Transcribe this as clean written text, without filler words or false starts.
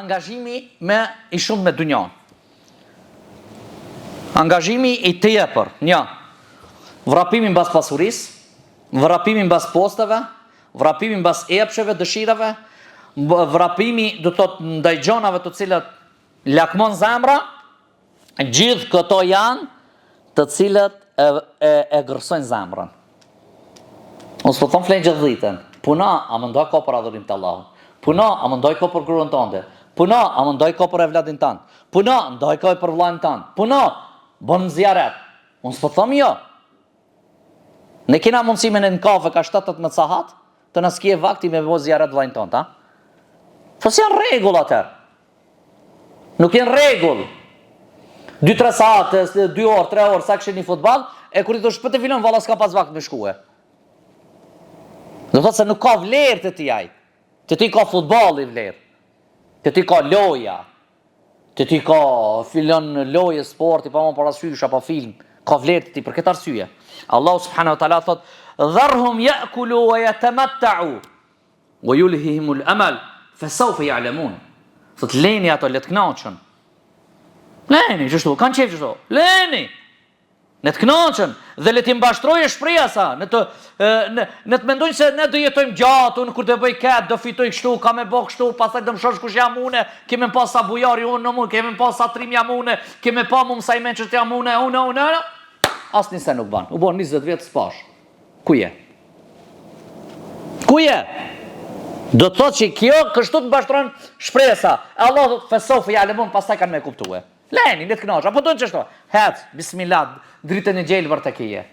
angazhimi i shumë me dunjan. Angazhimi i të jepër, një, vrapimi mbas pasurisë, vrapimi mbas posteve, vrapimi mbas epsheve, dëshirave, vrapimi do të thotë ndaj gjonave të cilat lakmon zemra, gjithë këto janë të cilët e gërsojnë zemrën. Unë s'po thon flenë gjithë dhitën. Puna, a më ndoj ko për adhurim të Allahut. Puna, a më ndoj ko për gruan tënde. Puna, a më ndoj ko për evladin tanë. Puna, ndoj ko për vllajën tanë. Puna, bën ziaret. Unë s'po thom jo. Ne kena mundësimin në kafe ka 7-8 sahat, të na skje vakti me bëj ziaret vllajën tonë, ta? Po si janë rregull atër? Nuk janë rregull. 2-3 sahat, 2 orë, 3 orë, sa këshin një futbal, e kur i thosh për të filon, valla s'ka pas vakt me shkue. Do thotë se nuk ka vlerë të tij ai. Të ti ka futbolli vlerë. Të ti ka loja. Të ti ka filon loje sporti, pa më parasysh apo film. Ka vlerë të ti për këtë arsye. Allahu subhanahu wa taala thot: "Dharhum ya'kulu wa yatamatta'u wa yulhihimul amal fa sawfa ya'lamun." Thot leni ato le të kënaqen. Leni, çështu, kanë qejf çështu. Leni. Ne të kënaqen dhe le të mbashtrojë shprehasa, ne të mendojnë se ne do jetojmë gjatë, unë kur të bëj këtë, do fitoj kështu, ka me bë kështu, pastaj do më shosh kush jam unë, kemi pas sa bujari unë në mund, kemi pas sa trim jam unë, kemi pa më sa i mençet jam unë. Asnjë se nuk ban. U bën 20 vjet s'pash. Ku je? Ku je? Do të thotë që kjo kështu të mbashtron shprehasa. Allahu fesofi alemon, pastaj kanë me kuptue. Leni, le të kënaqesh, apo do të çështo. Hec, bismillah, dritën e gjelbër tek je.